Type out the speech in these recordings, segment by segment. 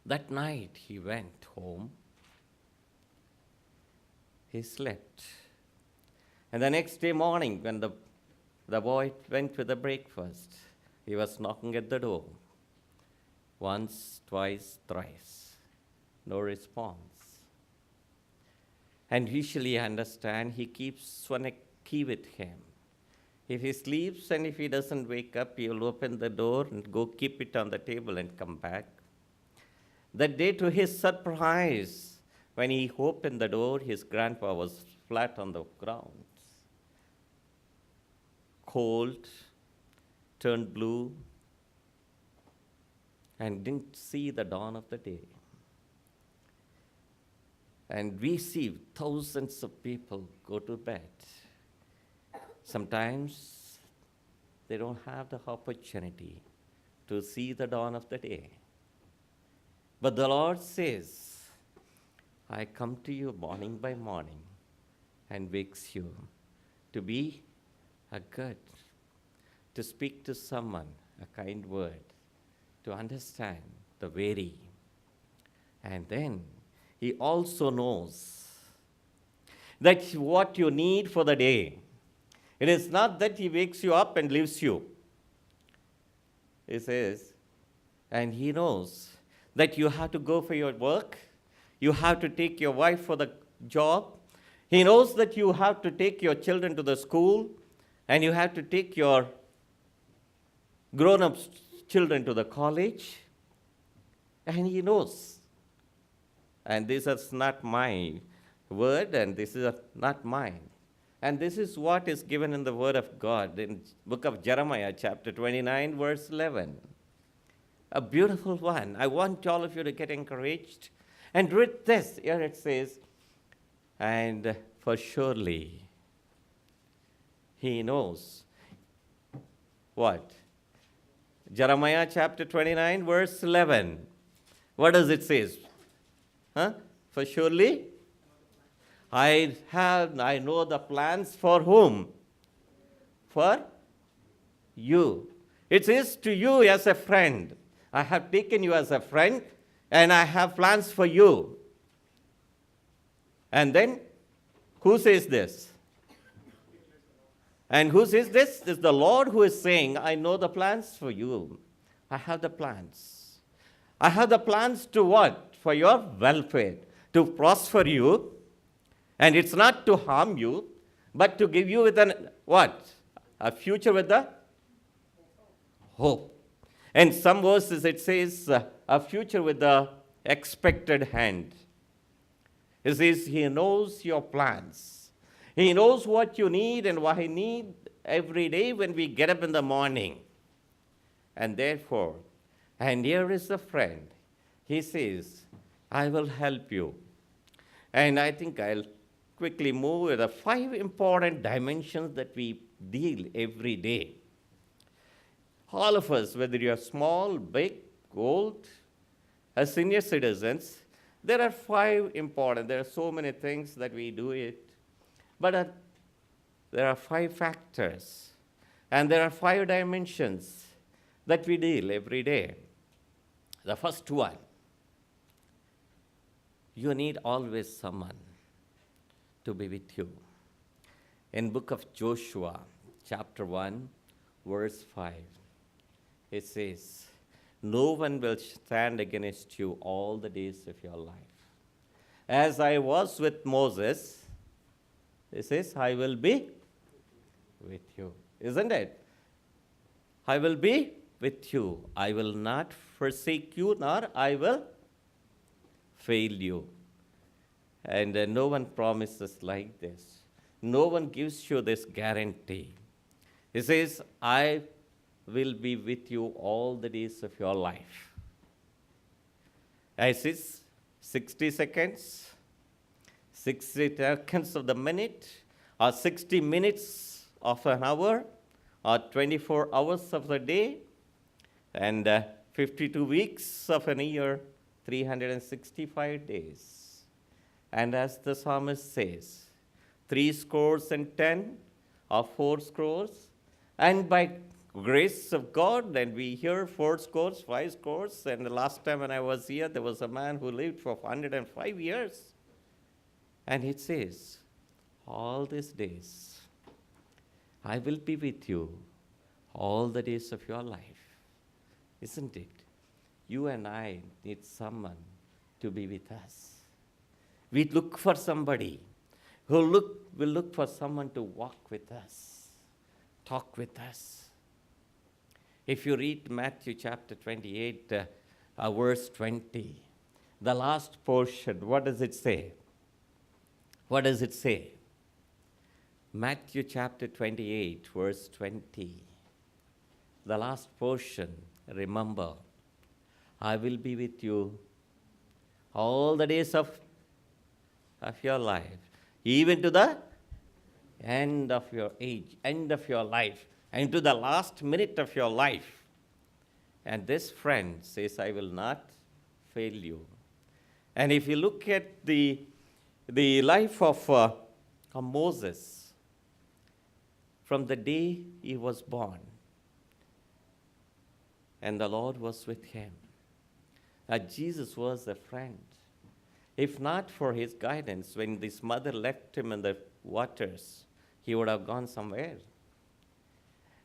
That night he went home, he slept. And the next day morning, when the boy went with the breakfast, he was knocking at the door. Once, twice, thrice. No response. And usually, I understand, he keeps one key with him. If he sleeps and if he doesn't wake up, he'll open the door and go keep it on the table and come back. That day, to his surprise, when he opened the door, his grandpa was flat on the ground. Cold, turned blue, and didn't see the dawn of the day. And we see thousands of people go to bed. Sometimes they don't have the opportunity to see the dawn of the day. But the Lord says, I come to you morning by morning and wakes you to be a good, to speak to someone a kind word, to understand the weary. And then he also knows that what you need for the day. It is not that he wakes you up and leaves you. He says, and he knows that you have to go for your work, you have to take your wife for the job. He knows that you have to take your children to the school, and you have to take your grown-up children to the college. And he knows. And this is not my word, and this is not mine. And this is what is given in the word of God in book of Jeremiah, chapter 29, verse 11. A beautiful one. I want all of you to get encouraged. And read this. Here it says, and for surely he knows what? Jeremiah chapter 29, verse 11. What does it say? For surely I know the plans for whom? For you. It says to you as a friend. I have taken you as a friend, and I have plans for you. And then, who says this? And who says this? It's the Lord who is saying, I know the plans for you. I have the plans. I have the plans to what? For your welfare, to prosper you. And it's not to harm you, but to give you with an what? A future with the hope. And some verses it says a future with the expected hand. It says he knows your plans. He knows what you need and what I need every day when we get up in the morning. And therefore, and here is a friend. He says, I will help you. And I think I'll quickly move with the 5 important dimensions that we deal every day. All of us, whether you're small, big, old, as senior citizens, there are 5 important. There are so many things that we do it. But there are 5 factors. And there are 5 dimensions that we deal every day. The first one, you need always someone to be with you. In book of Joshua, chapter 1, verse 5, it says, no one will stand against you all the days of your life. As I was with Moses, it says, I will be with you. Isn't it? I will be with you. I will not forsake you, nor I will fail you. And no one promises like this. No one gives you this guarantee. It says, I will be with you all the days of your life. As is 60 seconds, 60 seconds of the minute, or 60 minutes of an hour, or 24 hours of the day, and 52 weeks of an year, 365 days. And as the psalmist says, 70 or 4 scores, and by grace of God, and we hear 4 scores, 5 scores, and the last time when I was here, there was a man who lived for 105 years. And it says, all these days, I will be with you all the days of your life. Isn't it? You and I need someone to be with us. We look for somebody who will look for someone to walk with us, talk with us. If you read Matthew chapter 28, verse 20, the last portion, what does it say? What does it say? Matthew chapter 28, verse 20. The last portion, remember, I will be with you all the days of your life, even to the end of your age, end of your life, and to the last minute of your life. And this friend says, I will not fail you. And if you look at the life of Moses, from the day he was born, and the Lord was with him, Jesus was a friend. If not for his guidance, when his mother left him in the waters, he would have gone somewhere.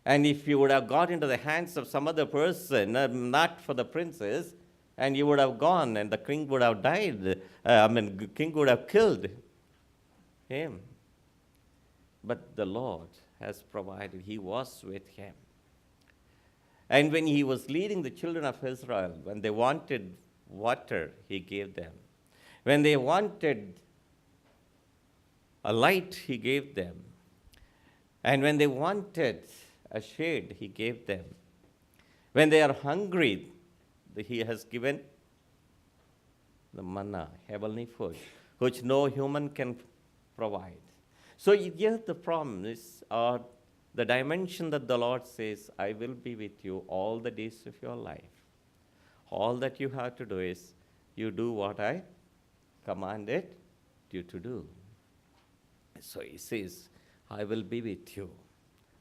And if he would have got into the hands of some other person, not for the princess, and he would have gone, and the king would have died. The king would have killed him. But the Lord has provided. He was with him. And when he was leading the children of Israel, when they wanted water, he gave them. When they wanted a light, he gave them. And when they wanted a shade, he gave them. When they are hungry, he has given the manna, heavenly food, which no human can provide. So here the promise, or the dimension that the Lord says, I will be with you all the days of your life. All that you have to do is, you do what I commanded you to do. So he says, I will be with you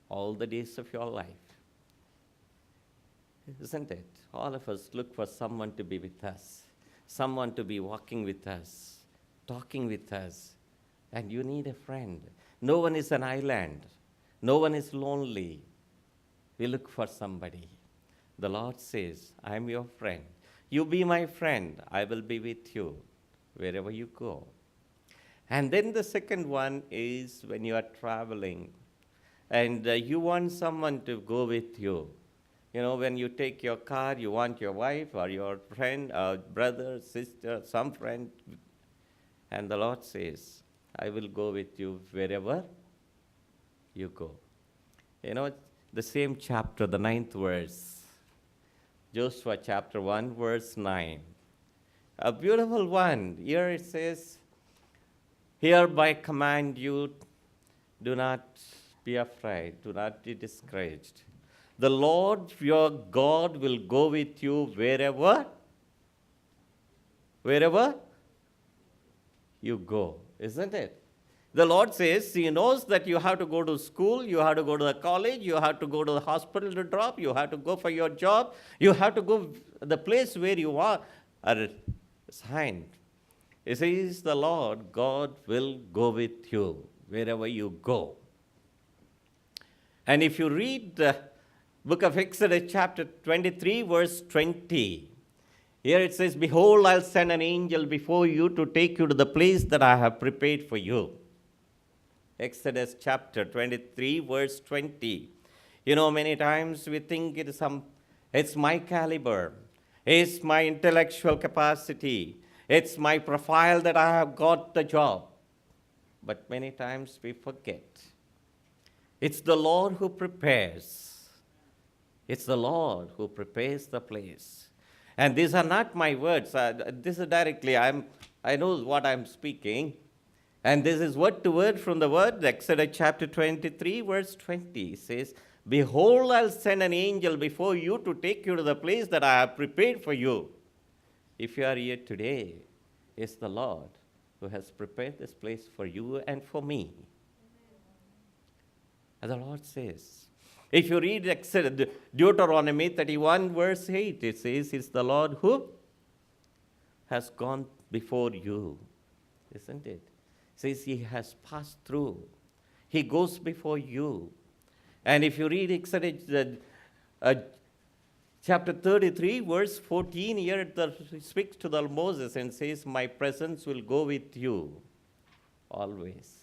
all the days of your life. Isn't it? All of us look for someone to be with us, someone to be walking with us, talking with us. And you need a friend. No one is an island. No one is lonely. We look for somebody. The Lord says, I am your friend. You be my friend. I will be with you wherever you go. And then the second one is when you are traveling and you want someone to go with you. You know, when you take your car, you want your wife or your friend, or brother, sister, some friend. And the Lord says, I will go with you wherever you go. You know, the same chapter, the 9th verse. Joshua chapter 1, verse 9. A beautiful one. Here it says, hereby command you, do not be afraid, do not be discouraged. The Lord your God will go with you wherever you go, isn't it? The Lord says He knows that you have to go to school, you have to go to the college, you have to go to the hospital to drop, you have to go for your job, you have to go the place where you are assigned. It says the Lord God will go with you wherever you go. And if you read the book of Exodus chapter 23 verse 20, here it says, behold, I'll send an angel before you to take you to the place that I have prepared for you. Exodus chapter 23 verse 20. You know, many times we think it's my caliber, it's my intellectual capacity, it's my profile that I have got the job. But many times we forget. It's the Lord who prepares. It's the Lord who prepares the place. And these are not my words. This is directly, I know what I'm speaking. And this is word to word from the word, Exodus chapter 23, verse 20. It says, behold, I'll send an angel before you to take you to the place that I have prepared for you. If you are here today, it's the Lord who has prepared this place for you and for me. And the Lord says, If you read Deuteronomy 31, verse 8, it says, it's the Lord who has gone before you. Isn't it? It says he has passed through. He goes before you. And if you read Exodus chapter 33, verse 14, here it speaks to the Moses and says, my presence will go with you always.